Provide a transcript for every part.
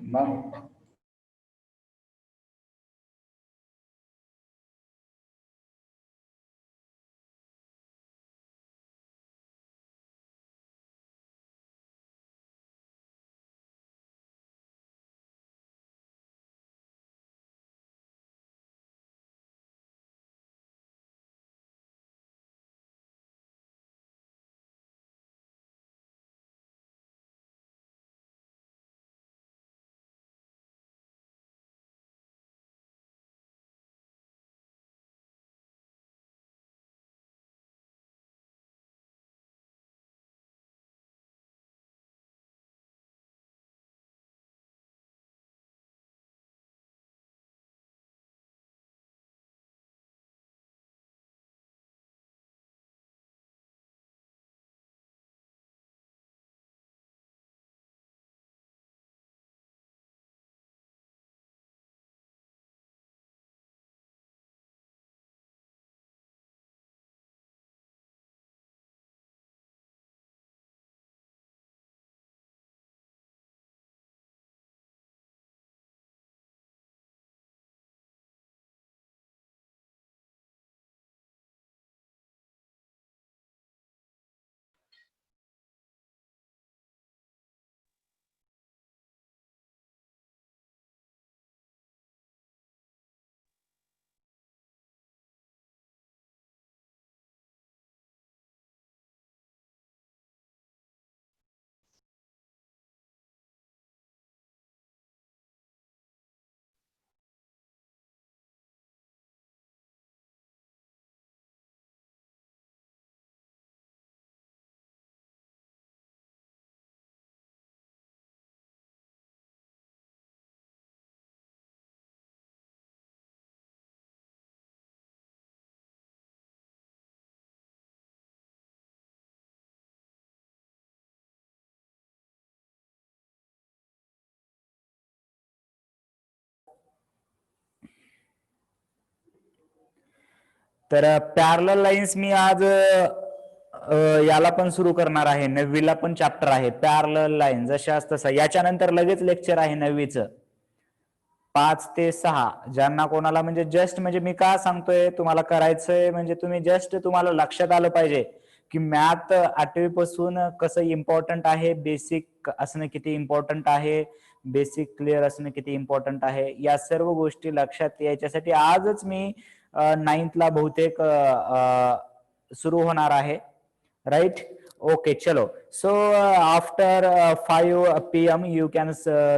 मग तर parallel lines मी आज याला पण सुरू करणार आहे, 9वीला पण चॅप्टर आहे पॅरलल लाईन जशा तसं. याच्यानंतर लगेच लेक्चर आहे 9वीचं 5 ते 6. ज्यांना कोणाला म्हणजे जस्ट म्हणजे मी का सांगतोय तुम्हाला करायचंय म्हणजे तुम्ही जस्ट तुम्हाला लक्षात आलं पाहिजे की मॅथ 8वी पासून कसं इम्पॉर्टंट आहे, बेसिक असणं किती इम्पॉर्टंट आहे, बेसिक क्लिअर असणं किती इम्पॉर्टंट आहे, या सर्व गोष्टी लक्षात यायच्यासाठी आजच मी 9thला बहुतेक सुरू होणार आहे, right. Okay, chalo. So after 5 p.m. you can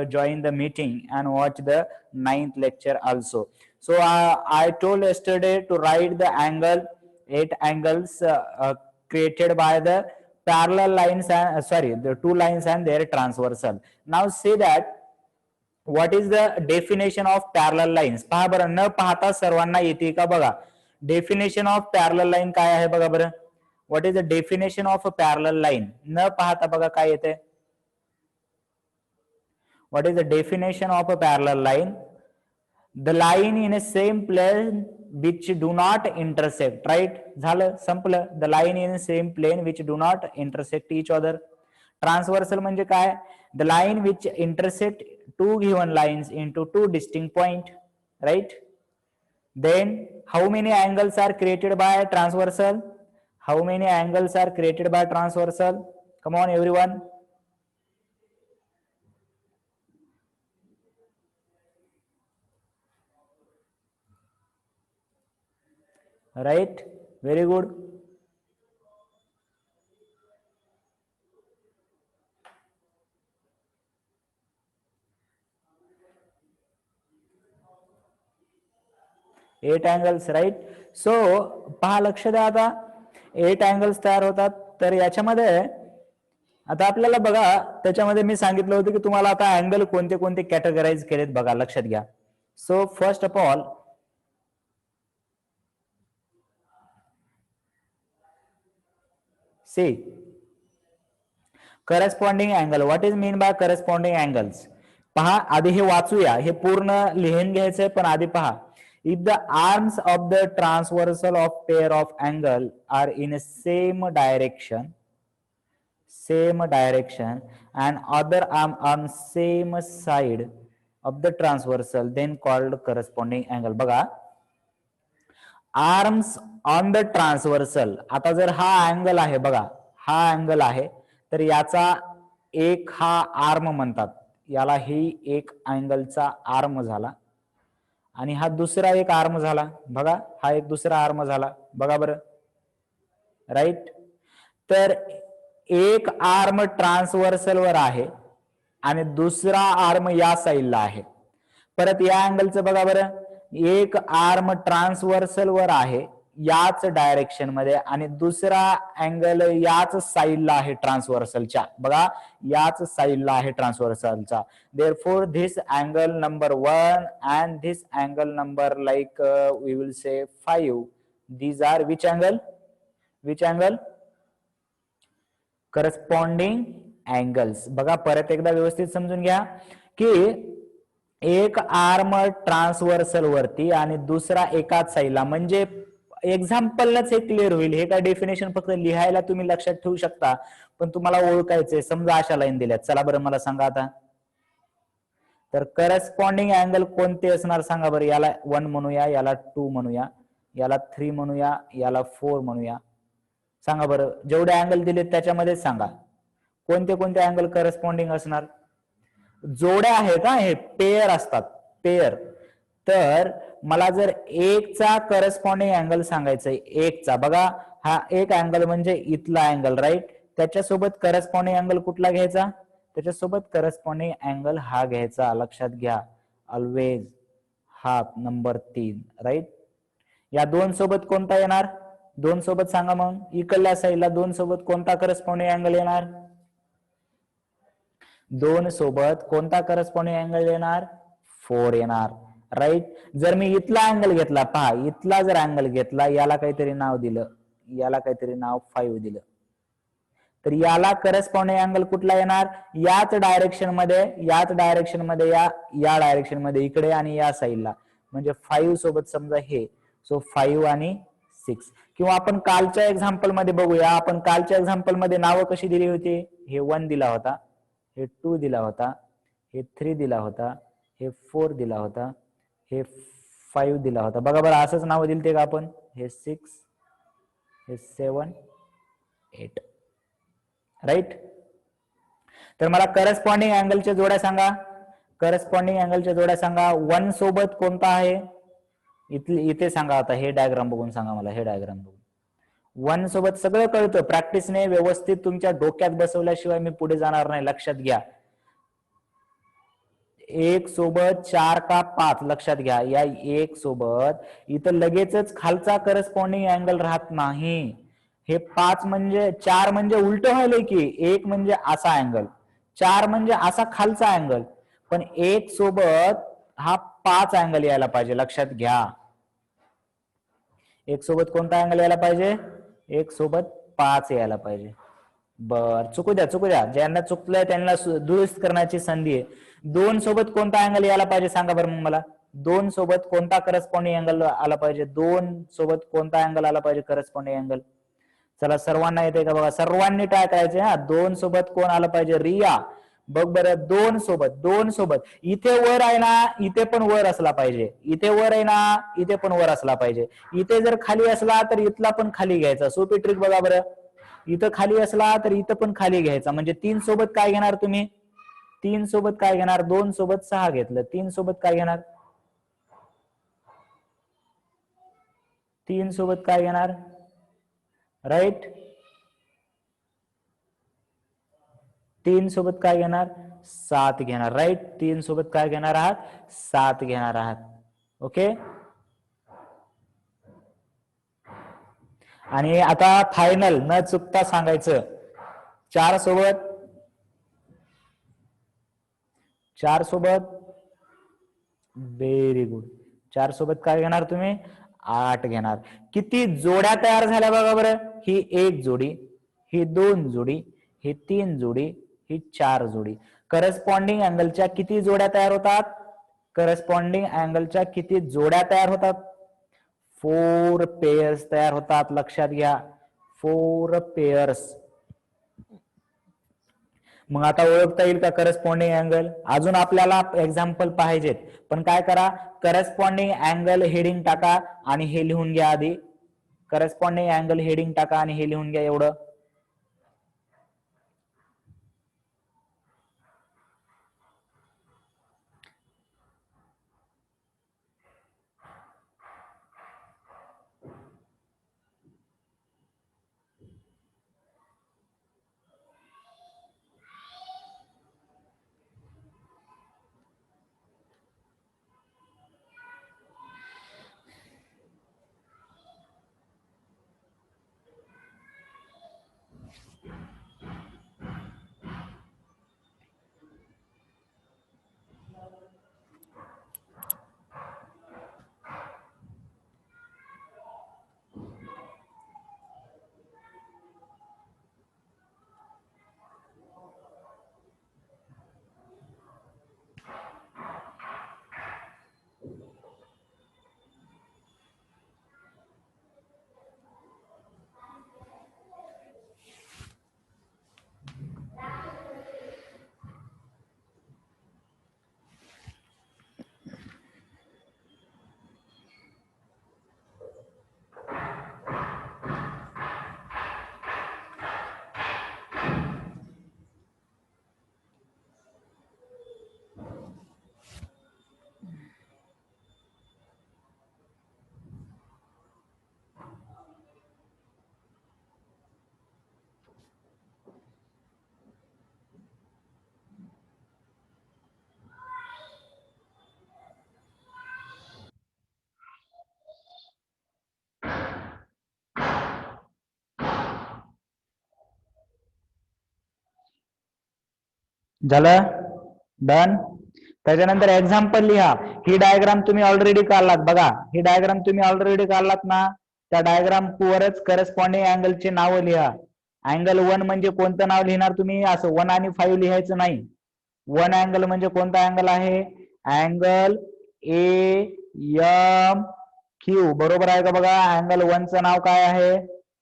join the meeting and watch the 9th lecture also. So I told yesterday to write the angle, 8 angles created by the parallel lines and the two lines and their transversal. Now say that what is the definition of parallel lines. पहा बरं, न पाहता सर्वांना येते का बघा. Definition of parallel line काय आहे बघा बरं. What is the definition of a parallel line? न पाहता बघा काय येते. What is the definition of a parallel line? The line in a same plane which do not intersect, right? झालं, संपलं. The line in a same plane which do not intersect each other. Transversal म्हणजे काय? The line which intersect two given lines into two distinct point, right? Then how many angles are created by transversal? How many angles are created by transversal? Come on everyone. Right, very good. Eight angles, right? So पहा, लक्ष द्या, आता 8 angles तयार होतात. तर याच्यामध्ये आता आपल्याला बघा, त्याच्यामध्ये मी सांगितलं होतं की तुम्हाला आता अँगल कोणते कोणते कॅटेगराइज केलेत बघा, लक्षात घ्या. So first of all see corresponding angle. What is mean by corresponding angles? पहा, आधी हे वाचूया, हे पूर्ण लिहून घ्यायचंय, पण आधी पहा. If the arms of the transversal of pair of angle are in a same direction, same direction and other arm on same side of the transversal then called corresponding angle. बघा, आर्म्स ऑन द ट्रान्सव्हर्सल. आता जर हा angle आहे बघा, हा angle आहे, तर याचा एक हा आर्म म्हणतात, याला ही एक अँगलचा आर्म झाला आणि हा दुसरा एक आर्म झाला. बघा, हा एक दुसरा आर्म झाला. बघा बरं, राईट. तर एक आर्म ट्रान्सव्हर्सल वर आहे आणि दुसरा आर्म या साईडला आहे. परत या अँगलचं बघा बरं, एक आर्म ट्रान्सव्हर्सल वर आहे याच डायरेक्शन मध्ये आणि दुसरा अँगल याच साईडला आहे ट्रान्सव्हर्सलच्या. बघा, याच साईडला आहे ट्रान्सव्हर्सलचा. Therefore this angle number 1 and this angle number like we will say 5, these are which angle? Which angle? Corresponding angles. बघा, परत एकदा व्यवस्थित समजून घ्या की एक आर्म ट्रान्सव्हर्सल वरती आणि दुसरा एकाच साईडला, म्हणजे एक्झाम्पलच हे क्लिअर होईल. हे काय डेफिनेशन फक्त लिहायला तुम्ही लक्षात ठेवू शकता, पण तुम्हाला ओळखायचंय. समजा अशा लाईन दिल्यात, चला बरं मला सांगा आता. तर करस्पॉन्डिंग अँगल कोणते असणार सांगा बरं. याला 1 म्हणूया, याला 2 म्हणूया, याला 3 म्हणूया, याला 4 म्हणूया. सांगा बरं, जेवढे अँगल दिले त्याच्यामध्ये सांगा कोणते कोणते अँगल करस्पॉन्डिंग असणार. जोड्या आहेत हा, हे पेयर असतात, पेयर. तर मला जर एकचा करस्पॉन्डिंग अँगल सांगायचंय, एकचा, बघा हा एक अँगल म्हणजे इथला अँगल, राईट. त्याच्यासोबत करस्पॉन्डिंग अँगल कुठला घ्यायचा? त्याच्यासोबत करस्पॉन्डिंग अँगल हा घ्यायचा. लक्षात घ्या, ऑलवेज हा नंबर 3, राईट. या दोन सोबत कोणता येणार? दोन सोबत सांगा मग. इकडल्या साईडला दोन सोबत कोणता करस्पॉन्डिंग अँगल येणार? दोन सोबत कोणता करस्पॉन्डिंग अँगल येणार? 4 येणार, राईट. जर मी इथला अँगल घेतला, पहा इथला जर अँगल घेतला, याला काहीतरी नाव दिलं, याला काहीतरी नाव 5 दिलं, तर याला करस्पॉन्डिंग अँगल कुठला येणार? याच डायरेक्शन मध्ये, याच डायरेक्शन मध्ये, या डायरेक्शन मध्ये इकडे आणि या साईडला, म्हणजे 5 सोबत समजा हे. सो 5 आणि 6. किंवा आपण कालच्या एक्झाम्पल मध्ये बघूया. आपण कालच्या एक्झाम्पल मध्ये नावं कशी दिली होती? हे 1 दिला होता, हे 2 दिला होता, हे 3 दिला होता, हे 4 दिला होता, हे 5 दिला होता. बघा बरं, असंच नाव दिलते का आपण? हे 6, हे 7, 8, राईट. तर मला करस्पॉन्डिंग अँगलच्या जोड्या सांगा. करस्पॉन्डिंग अँगलच्या जोड्या सांगा. 1 सोबत कोणता आहे? इथे सांगा. आता हे डायग्राम बघून सांगा मला, हे डायग्राम बघून. 1 सोबत सगळं कळतं, प्रॅक्टिसने व्यवस्थित तुमच्या डोक्यात बसवल्याशिवाय मी पुढे जाणार नाही, लक्षात घ्या. 1 सोबत 4 का 5, लक्षात घ्या. या 1 सोबत इथं लगेचच खालचा करस्पॉन्डिंग अँगल राहत नाही. हे 5 म्हणजे 4 म्हणजे उलट व्हायलंय की 1 म्हणजे असा अँगल, 4 म्हणजे असा खालचा अँगल, पण 1 सोबत हा 5 अँगल यायला पाहिजे, लक्षात घ्या. 1 सोबत कोणता अँगल यायला पाहिजे? 1 सोबत 5 यायला पाहिजे. बर, चुकू द्या, चुकू द्या. ज्यांना चुकलंय त्यांना दुरुस्त करण्याची संधी आहे. 2 सोबत कोणता अँगल यायला पाहिजे सांगा बरं मग मला. 2 सोबत कोणता करस्पॉन्डिंग अँगल आला पाहिजे? 2 सोबत कोणता अँगल आला पाहिजे करस्पॉन्डिंग अँगल? चला, सर्वांना येते का बघा, सर्वांनी ट्राय करायचे हा. 2 सोबत कोण आलं पाहिजे? रिया, बघ बरं. 2 सोबत, 2 सोबत इथे वर आहे ना, इथे पण वर असला पाहिजे. इथे वर आहे ना, इथे पण वर असला पाहिजे. इथे जर खाली असला तर इथला पण खाली घ्यायचा. सोपी ट्रिक बघा बरं. इथं खाली असला तर इथं पण खाली घ्यायचा. म्हणजे 3 सोबत काय घेणार तुम्ही? 3 सोबत काय घेणार? 2 सोबत 6 घेतलं. 3 सोबत काय घेणार? 3 सोबत काय घेणार? राईट. 3 सोबत काय घेणार? 7 घेणार, राईट. 3 सोबत काय घेणार आहात? 7 घेणार आहात. ओके. आणि आता फायनल न चुकता सांगायचं, 4 सोबत, 4 सोबत, व्हेरी गुड. 4 सोबत काय घेणार तुम्ही? 8 घेणार. किती जोड्या तयार झाल्या बघा बरं. ही 1 जोडी, ही 2 जोडी, ही 3 जोडी, ही 4 जोडी. करस्पॉन्डिंग अँगलच्या किती जोड्या तयार होतात? करस्पॉन्डिंग अँगलच्या किती जोड्या तयार होतात? 4 पेयर्स तयार होतात, लक्षात घ्या. 4 पेयर्स. मग आता ओळखता येईल का करस्पॉन्डिंग अँगल? अजून आपल्याला एक्झाम्पल पाहिजेत, पण काय करा, करस्पॉन्डिंग अँगल हेडिंग टाका आणि हे लिहून घ्या आधी. करस्पॉन्डिंग अँगल हेडिंग टाका आणि हे लिहून घ्या एवढं. झालं? डन. त्याच्यानंतर एक्झाम्पल लिहा. ही डायग्राम तुम्ही ऑलरेडी काढलात बघा. ही डायग्राम तुम्ही ऑलरेडी काढलात ना, त्या डायग्राम वरच करस्पॉन्डिंग अँगलचे नाव लिहा. अँगल 1 म्हणजे कोणतं नाव लिहिणार तुम्ही? असं 1 आणि 5 लिहायचं नाही. 1 अँगल म्हणजे कोणता अँगल आहे? Angle AMQ. बरोबर आहे का बघा? अँगल 1 चं नाव काय आहे?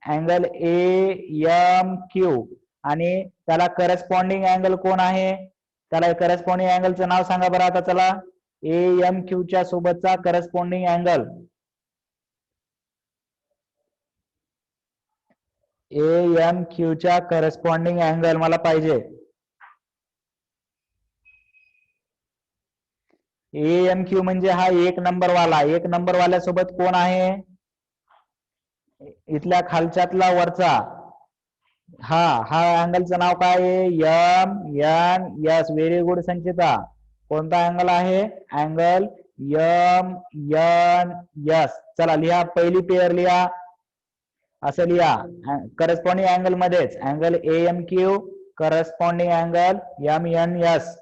Angle AMQ. आणि त्याला करस्पॉन्डिंग अँगल कोण आहे? त्याला करस्पॉन्डिंग अँगलचं नाव सांगा बरं आता. चला, AMQ च्या सोबतचा करस्पॉन्डिंग अँगल. AMQ च्या करस्पॉन्डिंग अँगल मला पाहिजे. AMQ म्हणजे हा 1 नंबर वाला. 1 नंबर वाल्यासोबत कोण आहे? इथल्या खालच्यातला वरचा. हा अँगलचं नाव काय आहे? MNS. व्हेरी गुड संचिता. कोणता अँगल आहे? Angle MNS. चला लिहा, पहिली पेअर लिहा. असं लिहा, करस्पॉन्डिंग अँगल मध्येच angle AMQ, corresponding angle MNS.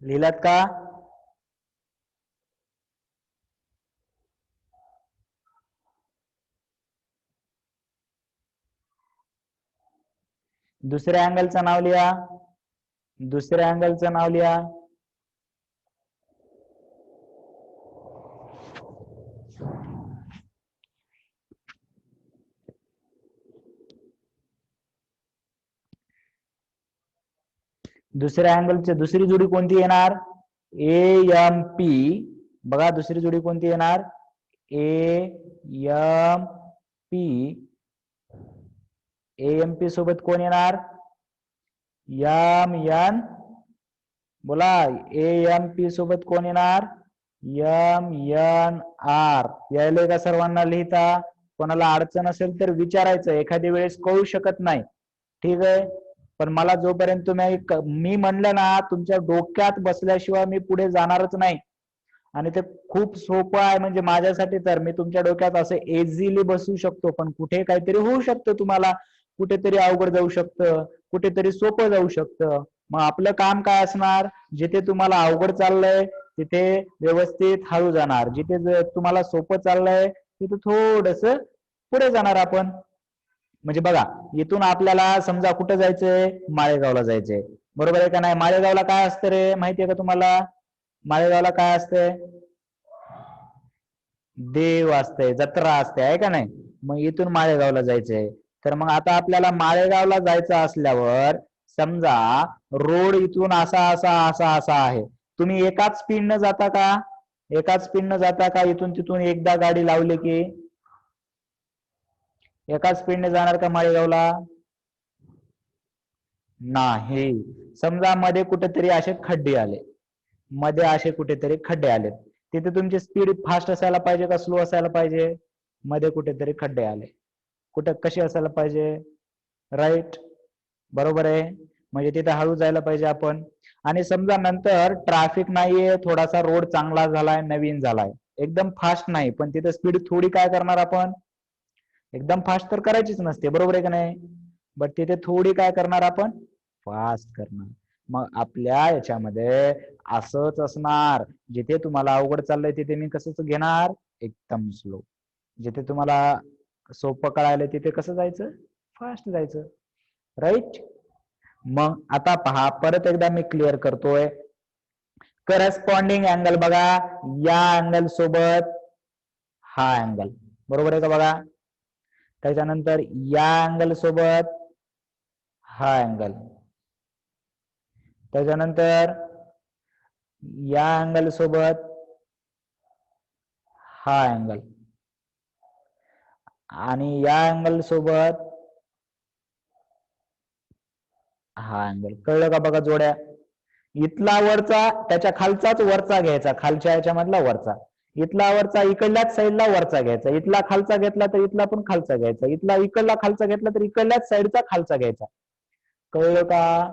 लिहिलात का? दुसऱ्या अँगलचं नाव लिहा. दुसऱ्या अँगलचं नाव लिहा. दुसऱ्या अँगलची दुसरी जोडी कोणती येणार? AMP. बघा, दुसरी जोडी कोणती येणार? AMP. AMP सोबत कोण येणार? MN. बोला, AMP सोबत कोण येणार? MNR. यायले का सर्वांना लिहिता? कोणाला अडचण असेल तर विचारायचं, एखाद्या वेळेस कळू शकत नाही. ठीक आहे, पण मला जोपर्यंत तुम्ही मी म्हणलं ना, तुमच्या डोक्यात बसल्याशिवाय मी पुढे जाणारच नाही. आणि ते खूप सोपं आहे. म्हणजे माझ्यासाठी तर, मी तुमच्या डोक्यात असं इझिली बसू शकतो, पण कुठे काहीतरी होऊ शकतं तुम्हाला, कुठेतरी अवघड जाऊ शकतं, कुठेतरी सोपं जाऊ शकतं. मग आपलं काम काय असणार? जिथे तुम्हाला अवघड चाललंय तिथे व्यवस्थित हळू जाणार, जिथे तुम्हाला सोपं चाललंय तिथे थोडस पुढे जाणार आपण. म्हणजे बघा, इथून आपल्याला समजा कुठं जायचंय, माळेगावला जायचंय, बरोबर आहे का नाही? माळेगावला काय असतं रे, माहितीये का तुम्हाला? माळेगावला काय असतंय? देव असते, जत्रा असते, आहे का नाही? मग इथून माळेगावला जायचंय. तर मग आता आपल्याला माळेगावला जायचं असल्यावर समजा रोड इथून असा असा असा असा आहे. तुम्ही एकाच स्पीडनं जाता का? एकाच स्पीडनं जाता का? इथून तिथून एकदा गाडी लावली की एकाच स्पीडने जाणार का माळेगावला? नाही. समजा मध्ये कुठेतरी असे खड्डे आले, मध्ये असे कुठेतरी खड्डे आले, तिथे तुमची स्पीड फास्ट असायला पाहिजे का स्लो असायला पाहिजे? मध्ये कुठेतरी खड्डे आले, कुठे कशी असायला पाहिजे? राईट, बरोबर आहे. म्हणजे तिथे हळू जायला पाहिजे आपण. आणि समजा नंतर ट्रॅफिक नाहीये, थोडासा रोड चांगला झालाय, नवीन झालाय, एकदम फास्ट नाही, पण तिथे स्पीड थोडी काय करणार आपण? एकदम फास्ट तर करायचीच नसते, बरोबर आहे का नाही? बट तिथे थोडी काय करणार आपण? फास्ट करणार. मग आपल्या याच्यामध्ये असंच असणार, जिथे तुम्हाला अवघड चाललंय तिथे मी कसं घेणार? एकदम स्लो. जिथे तुम्हाला सोपं कळायला तिथे कसं जायचं? फास्ट जायचं, राईट. मग आता पहा, परत एकदा मी क्लिअर करतोय. करस्पॉन्डिंग अँगल बघा, या अँगल सोबत हा अँगल, बरोबर आहे का? बघा, त्याच्यानंतर या अँगल सोबत हा अँगल, त्याच्यानंतर या अँगल सोबत हा अँगल, आणि या अँगल सोबत हा अँगल. कळलं का? बघा जोड्या, इथला वरचा त्याच्या खालचाच वरचा घ्यायचा, खालच्या याच्यामधला वरचा, इथला वरचा इकडल्याच साईडला वरचा घ्यायचा, इथला खालचा घेतला तर इथला पण खालचा घ्यायचा, इथला इकडला खालचा घेतला तर इकडल्याच साईडचा खालचा घ्यायचा. कळलं का?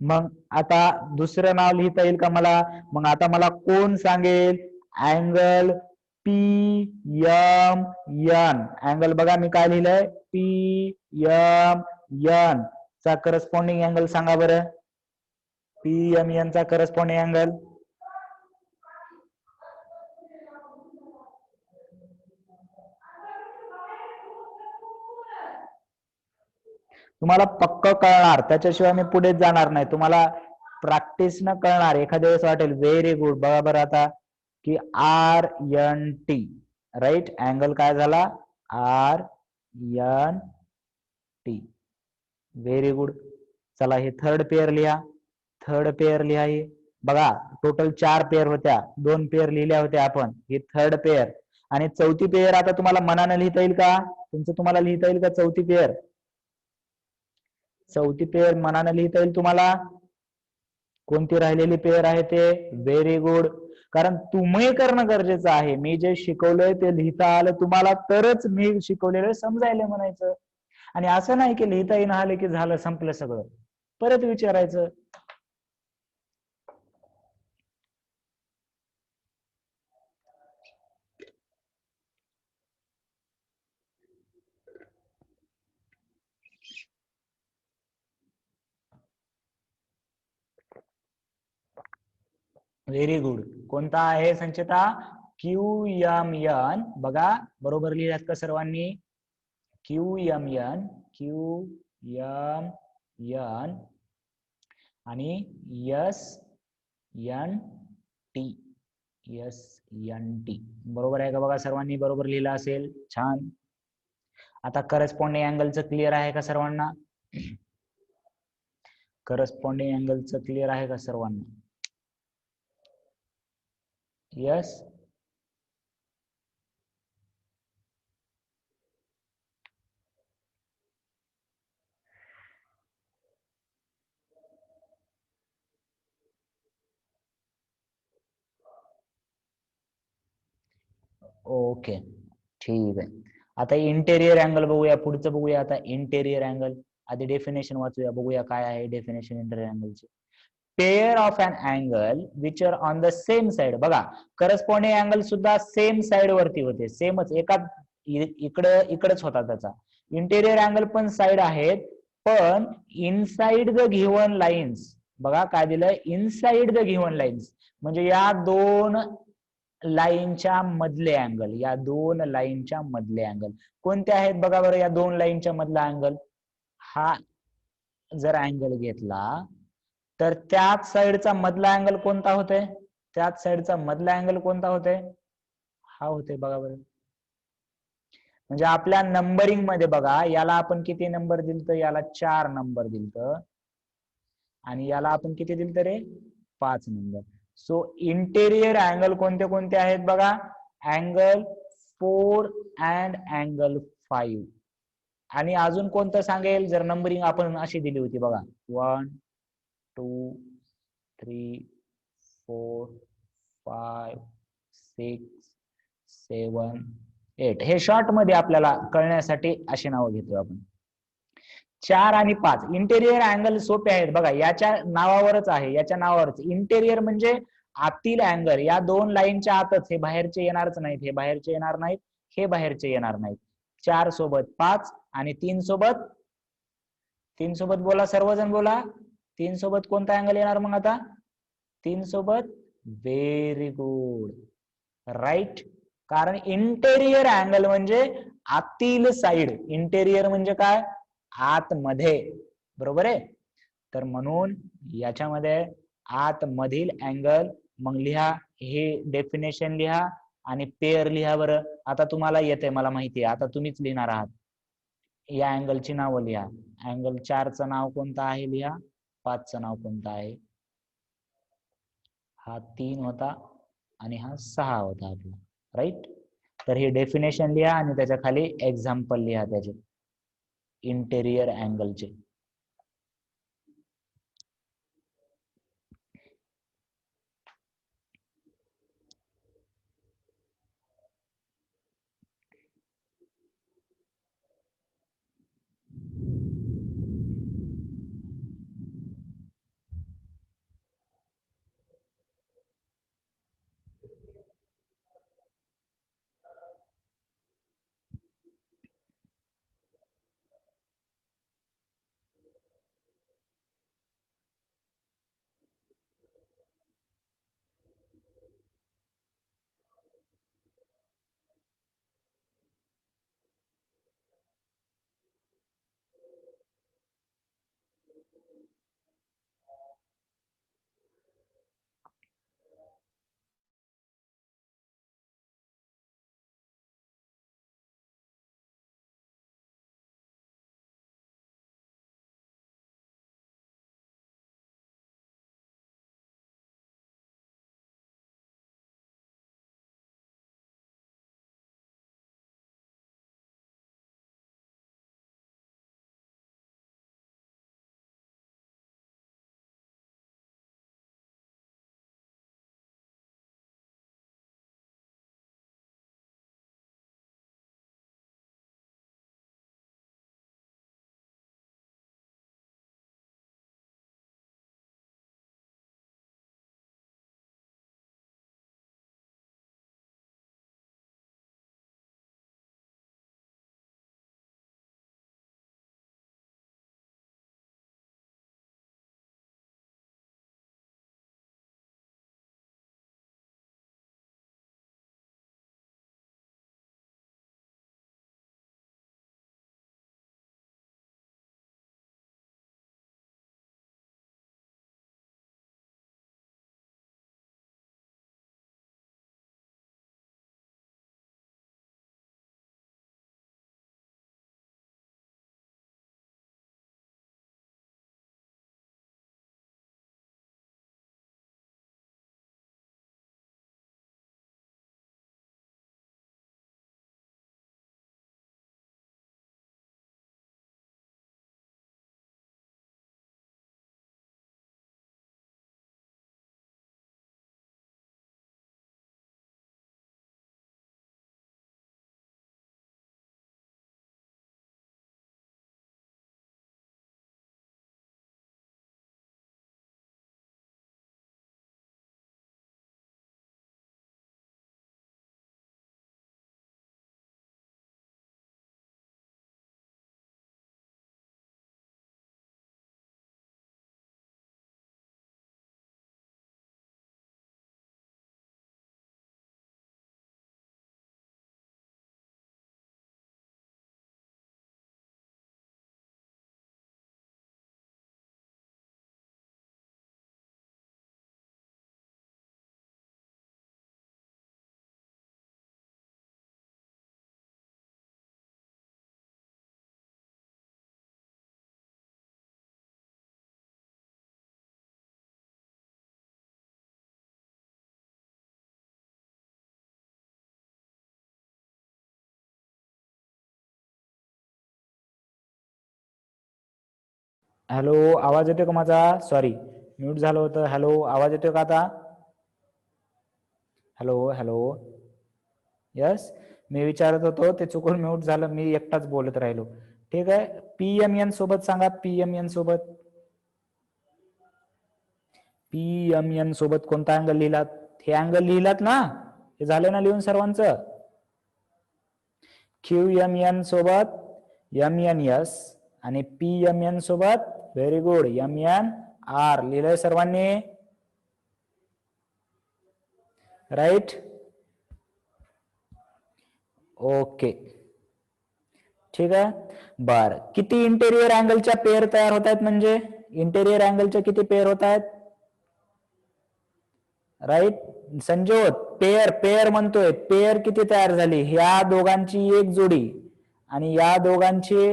मग आता दुसरं नाव लिहिता येईल का मला? मग आता मला कोण सांगेल? Angle P M N. Angle बघा मी काय लिहिलंय, पी एम एन चा करस्पॉन्डिंग अँगल सांगा बरं. पी एम एन चा करस्पॉन्डिंग अँगल तुम्हाला पक्क कळणार, त्याच्याशिवाय मी पुढे जाणार नाही. तुम्हाला प्रॅक्टिस न कळणार, एखाद्या वेळेस वाटेल व्हेरी गुड. बघा बरं आता की R N T, right. Angle काय झाला? R N T. Very good. चला हे थर्ड पेअर लिहा, थर्ड पेअर लिहा. ही बघा टोटल 4 पेअर होत्या, 2 पेअर लिहिल्या होत्या आपण, ही थर्ड पेअर. आणि चौथी पेअर आता तुम्हाला मनानं लिहिता येईल का? तुम्हाला लिहिता येईल का चौथी पेअर? चौथी पेअर मनानं लिहिता येईल तुम्हाला? कोणती राहिलेली पेअर आहे ते? Very good. कारण तुम्ही करणं गरजेचं आहे. मी जे शिकवलंय ते लिहिता आलं तुम्हाला तरच मी शिकवलेलं समजायला म्हणायचं. आणि असं नाही की लिहिता येणं आलं की झालं, संपलं सगळं, परत विचारायचं. Very good. कोणता आहे संचिता? Q M N. बघा बरोबर लिहिलात का सर्वांनी? Q M N, Q M N आणि S N T, S N T. बरोबर आहे का? बघा सर्वांनी बरोबर लिहिलं असेल, छान. आता करस्पॉन्डिंग अँगलचं क्लिअर आहे का सर्वांना? करस्पॉन्डिंग अँगलचं क्लिअर आहे का सर्वांना? यस. ओके, ठीक आहे. आता इंटेरियर अँगल बघूया, पुढचं बघूया. आता इंटेरियर अँगल आधी डेफिनेशन वाचूया, बघूया काय आहे डेफिनेशन इंटेरियर अँगलची. Pair of an angle which are on the same side. बघा करस्पॉन्डिंग अँगल सुद्धा सेम साइड वरती होते, सेमच एका इकडेच होता त्याचा. इंटेरियर अँगल पण साइड आहेत, पण इनसाइड द गिव्हन लाईन्स. बघा काय दिलंय? Inside the given lines. म्हणजे या दोन लाईनच्या मधले अँगल, या दोन लाईनच्या मधले अँगल कोणते आहेत बघा बरं. या दोन लाईनच्या मधला अँगल हा जर अँगल घेतला तर त्याच साइडचा मधला अँगल कोणता होतोय, त्याच साइडचा मधला अँगल कोणता होतोय, हा होते बघा बरं. म्हणजे आपल्या नंबरिंग मध्ये बघा, याला आपण किती नंबर दिलत, याला 4 नंबर दिलत आणि याला आपण किती दिलत रे, 5 नंबर. सो इंटेरियर अँगल कोणते कोणते आहेत बघा, अँगल 4 अँड अँगल 5. आणि अजून कोणतं सांगेल जर नंबरिंग आपण अशी दिली होती बघा, 1 2 3 4 5 6 7 8. हे शॉर्ट मध्ये आपल्याला कळण्यासाठी अशी नावं घेतो आपण. 4 आणि 5 इंटेरियर अँगल सोपे आहेत बघा, याच्या नावावरच आहे, याच्या नावावरच. इंटेरियर म्हणजे आतील अँगल, या दोन लाईनच्या आतच, हे बाहेरचे येणारच नाहीत, हे बाहेरचे येणार नाहीत, हे बाहेरचे येणार नाहीत. 4 सोबत 5 आणि 3 सोबत, 3 सोबत बोला सर्वजण बोला, 3 सोबत कोणता अँगल येणार मग आता, 3 सोबत, व्हेरी गुड, राईट. कारण इंटेरियर अँगल म्हणजे आतील साइड, इंटेरियर म्हणजे काय, आतमध्ये, बरोबर आहे. तर म्हणून याच्यामध्ये आतमधील अँगल, मग लिहा, हे डेफिनेशन लिहा आणि पेअर लिहा बरं. आता तुम्हाला येते मला माहिती आहे, आता तुम्हीच लिहिणार आहात. या अँगलची नावं लिहा. अँगल 4 चं नाव कोणतं आहे लिहा, 5 चं नाव कोणतं आहे. हा 3 होता आणि हा 6 होता आपला, राईट. तर हे डेफिनेशन लिहा आणि त्याच्या खाली एक्झाम्पल लिहा त्याचे इंटेरियर अँगलचे. हॅलो, आवाज येतोय का माझा? सॉरी, म्यूट झालं होतं. हॅलो, आवाज येतोय का आता? Hello hello. यस, मी विचारत होतो, ते चुकून म्यूट झालं, मी एकटाच बोलत राहिलो. ठीक आहे. पीएमएन सोबत सांगा, पीएमएन सोबत. पीएमएन सोबत कोणता अँगल लिहिलात? हे अँगल लिहिलात ना? हे झालं ना लिहून सर्वांचं? क्यूएमएन सोबत एमएनएस आणि पीएमएन सोबत व्हेरी गुड एमएन आर लिहिलंय सर्वांनी? राईट. ओके, ठीक आहे. बर, किती इंटेरियर अँगलच्या पेअर तयार होत आहेत? म्हणजे इंटेरियर अँगलच्या किती पेअर होत आहेत? राईट संजोत, पेअर पेअर म्हणतोय, पेअर किती तयार झाली? ह्या दोघांची एक जोडी आणि या दोघांची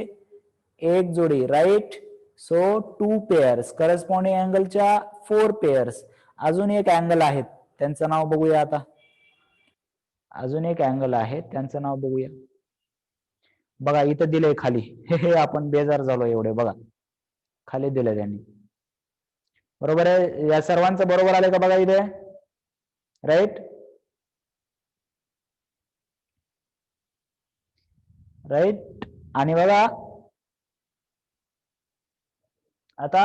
एक जोडी. राईट. सो 2 पेअर्स करस्पॉन्डिंग अँगलच्या 4 पेअर्स. अजून एक अँगल आहेत, त्यांचं नाव बघूया आता. अजून एक अँगल आहे, त्यांचं नाव बघूया. बघा इथं दिलंय खाली. हे आपण बेजार झालो एवढे. बघा खाली दिलंय त्यांनी. बरोबर आहे? या सर्वांचं बरोबर आलंय का बघा इथे? राईट. राईट. आणि बघा आता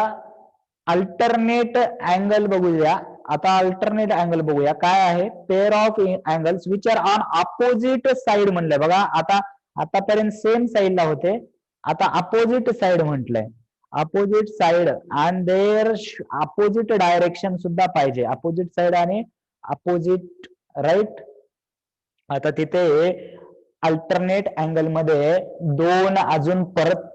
अल्टरनेट अँगल बघूया. आता अल्टरनेट अँगल बघूया काय आहे. Pair of angles which are on opposite side म्हणलंय. बघा आता आतापर्यंत सेम साइडला होते, आता अपोजिट साइड म्हटलंय. Opposite side and their opposite direction सुद्धा पाहिजे. अपोजिट साइड आणि अपोजिट. राईट. आता तिथे अल्टरनेट अँगल मध्ये दोन अजून परत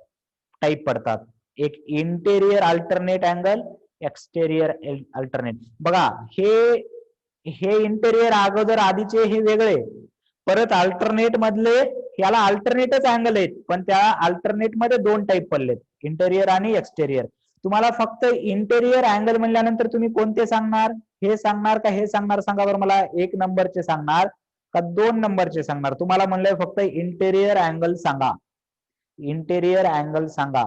टाईप पडतात. एक interior alternate angle, exterior alternate. बघा हे इंटेरियर अगोदर आधीचे हे वेगळे, परत अल्टरनेट मधले याला अल्टरनेटच अँगल आहेत, पण त्या अल्टरनेट मध्ये दोन टाईप पडलेत, इंटेरियर आणि एक्सटेरियर. तुम्हाला फक्त इंटेरियर अँगल म्हणल्यानंतर तुम्ही कोणते सांगणार? हे सांगणार का हे सांगणार? सांगा बरं मला. 1 नंबरचे सांगणार का 2 नंबरचे सांगणार? तुम्हाला म्हणलंय फक्त इंटेरियर अँगल सांगा. इंटेरियर अँगल सांगा.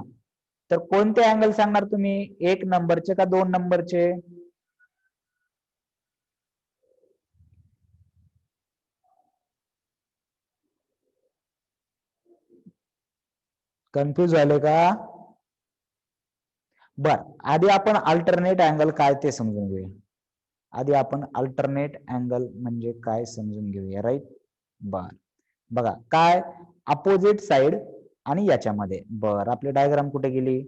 तर कोणते अँगल सांगणार तुम्ही? 1 नंबरचे का 2 नंबरचे? कन्फ्यूज झाले का? बर, आधी आपण अल्टरनेट अँगल काय ते समजून घेऊया. आधी आपण अल्टरनेट अँगल म्हणजे काय समजून घेऊया. राईट. बर, बघा काय अपोजिट साइड आणि याच्यामध्ये. बर, आपली डायग्राम कुठे गेली?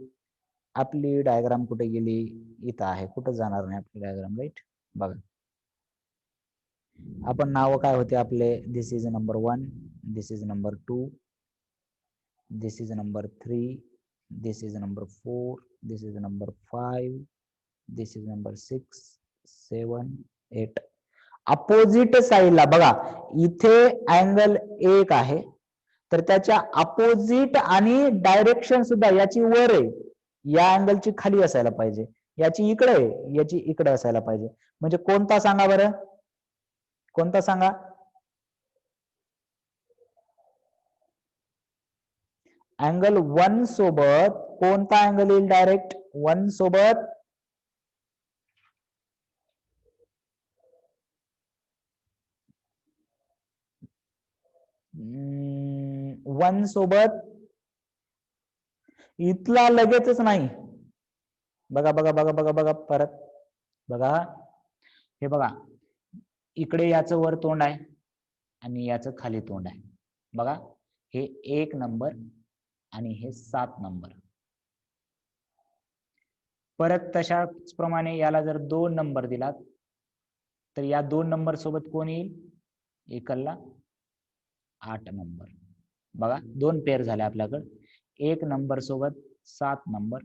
आपली डायग्राम कुठे गेली? इथं आहे, कुठं जाणार नाही आपली डायग्राम. राईट. बघा आपण नाव काय होते आपले? This is number 1, this is number 2, this is number 3, this is number 4, this is number 5, this is number 6, 7, 8. Opposite साइडला बघा इथे अँगल 1 आहे, तर त्याच्या अपोजिट आणि डायरेक्शन सुद्धा याची वर आहे, या अँगलची खाली असायला पाहिजे. याची इकडे आहे, याची इकडे असायला पाहिजे. म्हणजे कोणता सांगा बरं? कोणता सांगा? अँगल 1 सोबत कोणता अँगल येईल डायरेक्ट? 1 सोबत 1 सोबत इथला लगेचच नाही. बघा बघा बघा बघा बघा परत बघा. हे बघा इकडे याचं वर तोंड आहे आणि याचं खाली तोंड आहे. बघा हे 1 नंबर आणि हे 7 नंबर. परत तशाच प्रमाणे याला जर 2 नंबर दिलात तर या 2 नंबर सोबत कोण येईल? एकलला 8 नंबर. बघा 2 पेअर झाले आपल्याकडे. 1 नंबर सोबत 7 नंबर,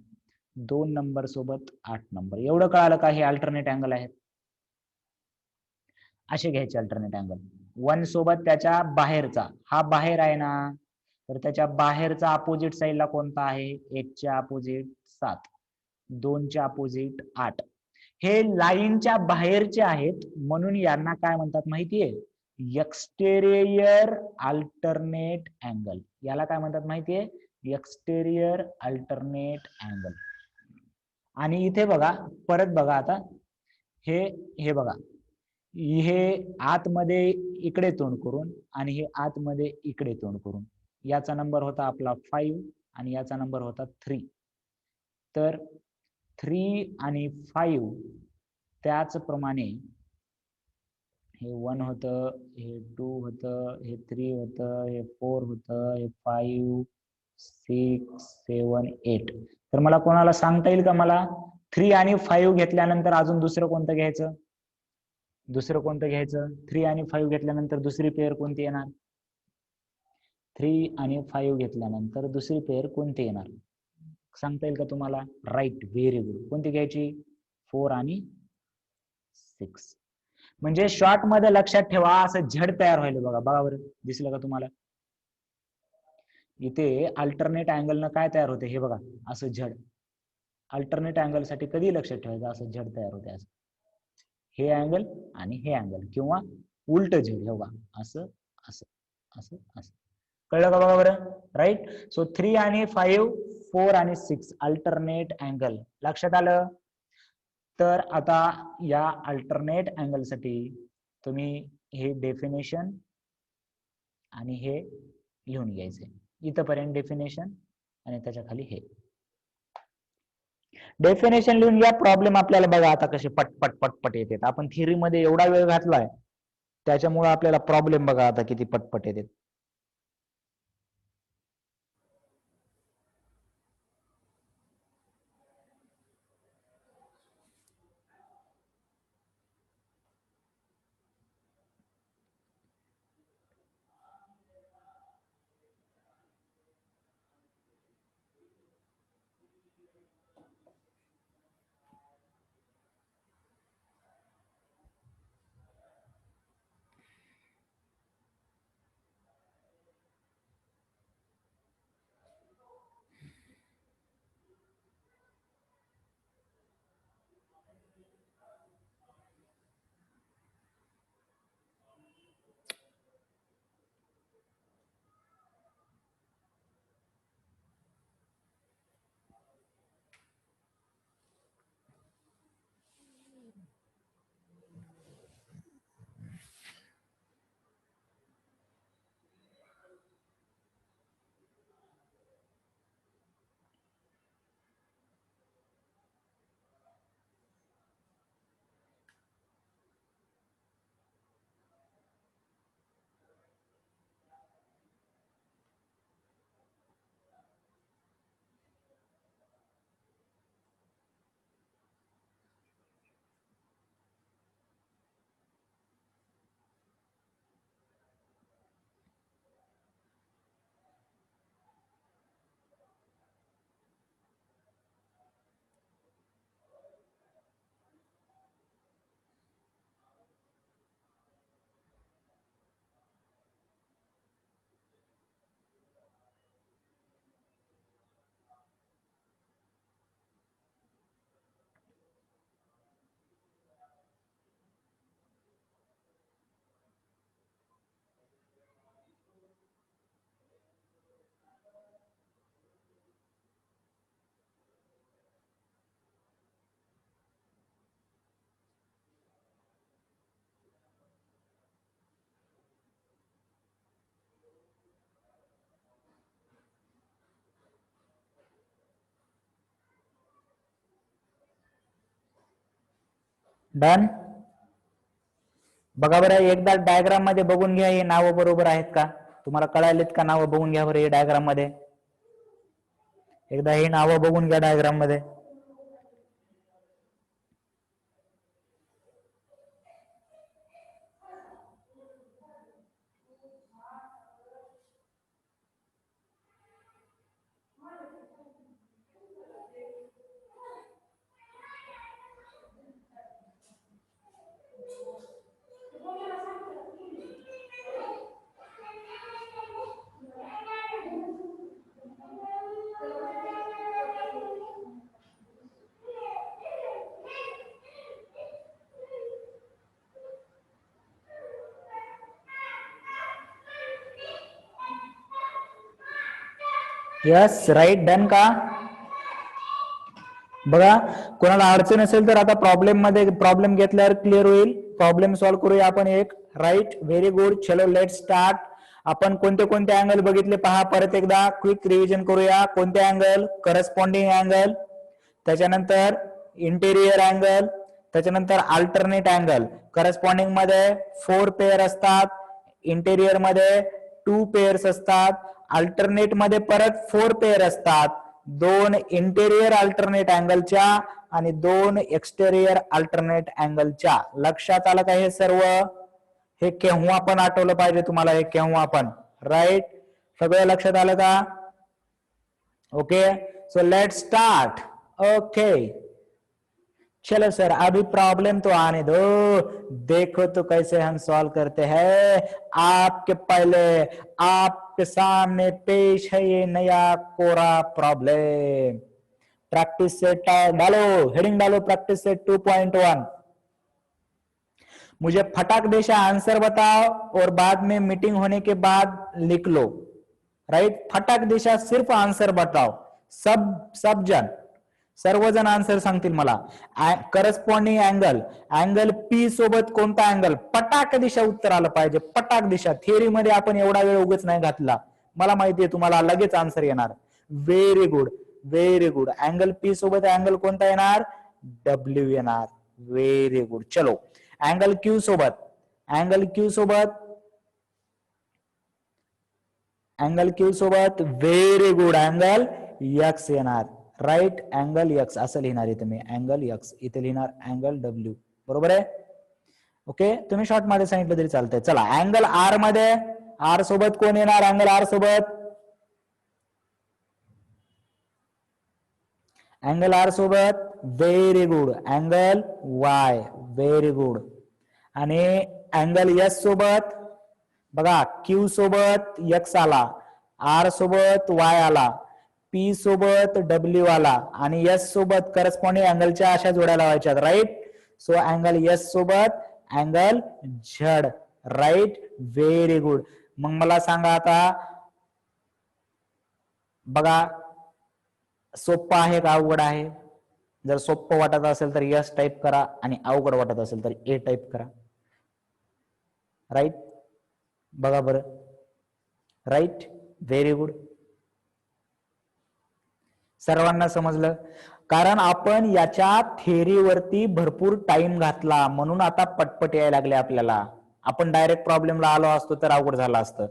2 नंबर सोबत 8 नंबर. एवढं कळालं का? हे अल्टरनेट अँगल आहेत. असे घ्यायचे अल्टरनेट अँगल. 1 सोबत त्याच्या बाहेरचा, हा बाहेर आहे ना, तर त्याच्या बाहेरचा अपोजिट साइडला कोणता आहे? 1 च्या अपोजिट 7, 2 च्या अपोजिट 8. हे लाईनच्या बाहेरचे आहेत म्हणून यांना काय म्हणतात माहितीये? Exterior alternate angle. याला काय म्हणतात माहितीये? Exterior alternate angle. आणि इथे बघा, परत बघा आता हे हे बघा, हे आतमध्ये इकडे तोंड करून आणि हे आतमध्ये इकडे तोंड करून. याचा नंबर होता आपला 5 आणि याचा नंबर होता 3. तर 3 आणि 5 त्याचप्रमाणे हे 1 होतं, हे 2 होतं, हे 3 होतं, हे 4 होतं, हे 5 6 7 8. तर मला कोणाला सांगता येईल का मला 3 आणि 5 घेतल्यानंतर अजून दुसरं कोणतं घ्यायचं? दुसरं कोणतं घ्यायचं? 3 आणि 5 घेतल्यानंतर दुसरी पेअर कोणती येणार? 3 आणि 5 घेतल्यानंतर दुसरी पेअर कोणती येणार सांगता येईल का तुम्हाला? Right, very good. कोणती घ्यायची? 4 आणि 6. म्हणजे शॉर्ट मध्ये लक्षात ठेवा, असं झड तयार व्हायला बघा. बघा बरं, दिसलं का तुम्हाला? इथे अल्टरनेट अँगल न काय तयार होते हे बघा, असं झड. अल्टरनेट अँगल साठी कधी लक्षात ठेवायचं, असं झड तयार होते. असं हे अँगल आणि हे अँगल, किंवा उलट झड. हे बघा, असं असं असं असं. कळलं का? बघा बरं. राईट. सो 3 आणि 5, 4 आणि 6 अल्टरनेट अँगल. लक्षात आलं? तर आता या अल्टरनेट अँगल साठी तुम्ही हे डेफिनेशन आणि हे लिहून घ्यायचे. इथपर्यंत डेफिनेशन आणि त्याच्या खाली हे डेफिनेशन लिहून घ्या. प्रॉब्लेम आपल्याला बघा आता कसे पटपट पटपट येतात. आपण थिअरी मध्ये एवढा वेळ घातलाय, त्याच्यामुळे आपल्याला प्रॉब्लेम बघा आता किती पटपट येतात. डन. बघा बरं, एकदा डायग्राम मध्ये बघून घ्या, हे नावं बरोबर आहेत का तुम्हाला? कळालेत का नावं? बघून घ्या बरं हे डायग्राम मध्ये. एकदा हे नावं बघून घ्या डायग्राम मध्ये. Yes, right. डन का? बघा, कोणाला अडचण असेल तर आता प्रॉब्लेम घेतल्यावर क्लिअर होईल. प्रॉब्लेम सॉल्व्ह करूया आपण एक. Right, very good. चलो लेट स्टार्ट. आपण कोणते कोणते अँगल बघितले पहा परत एकदा क्विक रिव्हिजन करूया. कोणते अँगल? करस्पॉन्डिंग अँगल, त्याच्यानंतर इंटेरियर अँगल, त्याच्यानंतर अल्टरनेट अँगल. करस्पॉन्डिंग मध्ये 4 पेअर असतात, इंटेरियर मध्ये 2 पेअर्स असतात, अल्टरनेट मध्ये परत 4 पेअर असतात. 2 इंटेरियर अल्टरनेट अँगलच्या आणि 2 एक्सटेरियर अल्टरनेट अँगलच्या. लक्षात आलं का हे सर्व? हे केव्हा पण आठवलं पाहिजे तुम्हाला, हे केव्हा पण. राईट, सगळं लक्षात आलं का? Okay, so let start. Okay, चलो सर अभी प्रॉब्लम तो आने दो, देखो तो कैसे हम सॉल्व करते हैं. आपके पहले आपके सामने पेश है ये नया कोरा प्रॉब्लम. प्रैक्टिस सेट डालो, हेडिंग डालो प्रैक्टिस सेट 2.1. मुझे फटाक देशा आंसर बताओ और बाद में मीटिंग होने के बाद लिख लो. राइट, फटाक देशा सिर्फ आंसर बताओ. सब जन, सर्वजण आन्सर सांगतील मला. करस्पॉन्डिंग अँगल, अँगल पी सोबत कोणता अँगल? पटाक दिशा उत्तर आलं पाहिजे. पटाक दिशा. थिअरी मध्ये आपण एवढा वेळ उगाच नाही घातला, मला माहितीये तुम्हाला लगेच आन्सर येणार. Very good, very good. Angle P सोबत अँगल कोणता येणार? डब्ल्यू येणार. Very good. चलो, अँगल क्यू सोबत, अँगल क्यू सोबत, अँगल क्यू सोबत व्हेरी गुड अँगल एक्स येणार. राईट, अँगल एक्स असं लिहिणार इथे मी. अँगल एक्स इथे लिहिणार अँगल डब्ल्यू. बरोबर आहे? ओके, तुम्ही शॉर्ट मध्ये सांगितलं तरी चालतंय. चला, अँगल आर मध्ये, आर सोबत कोण येणार? अँगल आर सोबत, अँगल आर सोबत very good angle Y. Very good. आणि अँगल एस सोबत बघा, क्यू सोबत एक्स आला, आर सोबत वाय आला, पी सोबत डब्ल्यू आला आणि एस सोबत करस्पॉन्डिंग अँगलच्या अशा जोड्या लावायच्या. राईट, सो अँगल एस सोबत अँगल झड. Right, very good. मग मला सांगा आता, बघा सोप्पं आहे का अवघड आहे? जर सोप्पं वाटत असेल तर एस टाईप करा आणि अवघड वाटत असेल तर ए टाईप करा. राईट, बघा बरं. Right, very good. सर्वांना समजलं? कारण आपण याच्या थेअरीवरती भरपूर टाइम घातला म्हणून आता पटपट यायला लागले आपल्याला. आपण डायरेक्ट प्रॉब्लेमला आलो असतो तर अवघड झालं असतं.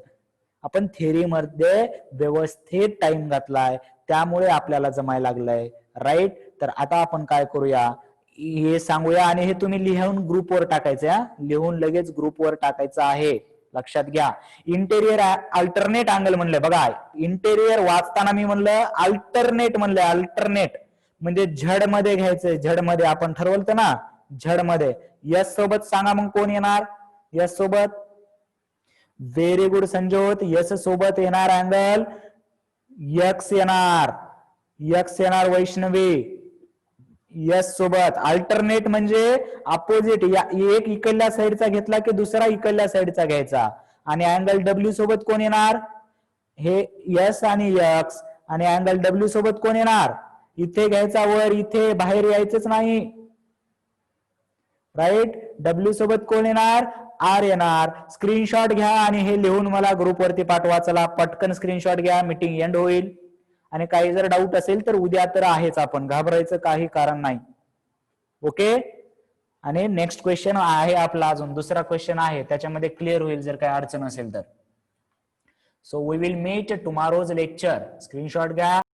आपण थेअरीमध्ये व्यवस्थित टाइम घातलाय त्यामुळे आपल्याला जमायला लागलंय. राईट, तर आता आपण काय करूया हे सांगूया आणि हे तुम्ही लिहून ग्रुपवर टाकायचं. लिहून लगेच ग्रुपवर टाकायचं आहे. लक्षात घ्या. इंटेरियर अल्टरनेट अँगल म्हणलं. बघा, इंटेरियर वाचताना मी म्हणलं अल्टरनेट म्हणलं. अल्टरनेट म्हणजे झड मध्ये घ्यायचंय. झड मध्ये आपण ठरवलं ना, झड मध्ये. यस सोबत सांगा मग कोण येणार? यस सोबत व्हेरी गुड संजोत. यस सोबत येणार अँगल एक्स येणार. एक्स येणार वैष्णवी. यस सोबत. अल्टरनेट म्हणजे अपोजिट, एक इकडल्या साईडचा घेतला की दुसरा इकडल्या साईडचा घ्यायचा. आणि अँगल डब्ल्यू सोबत कोण येणार? हे यस आणि एक्स. आणि अँगल डब्ल्यू सोबत कोण येणार? इथे घ्यायचा वर, इथे बाहेर यायचंच नाही. राईट, डब्ल्यू सोबत कोण येणार? आर येणार. स्क्रीनशॉट घ्या आणि हे लिहून मला ग्रुपवरती पाठवा. चला पटकन स्क्रीनशॉट घ्या, मीटिंग एंड होईल. आणि काही जर डाऊट असेल तर उद्या तर आहेच, आपण घाबरायचं काही कारण नाही. ओके, आणि नेक्स्ट क्वेश्चन आहे आपला, अजून दुसरा क्वेश्चन आहे, त्याच्यामध्ये क्लिअर होईल जर काही अडचण असेल तर. So we will meet tomorrow's lecture. Screenshot घ्या.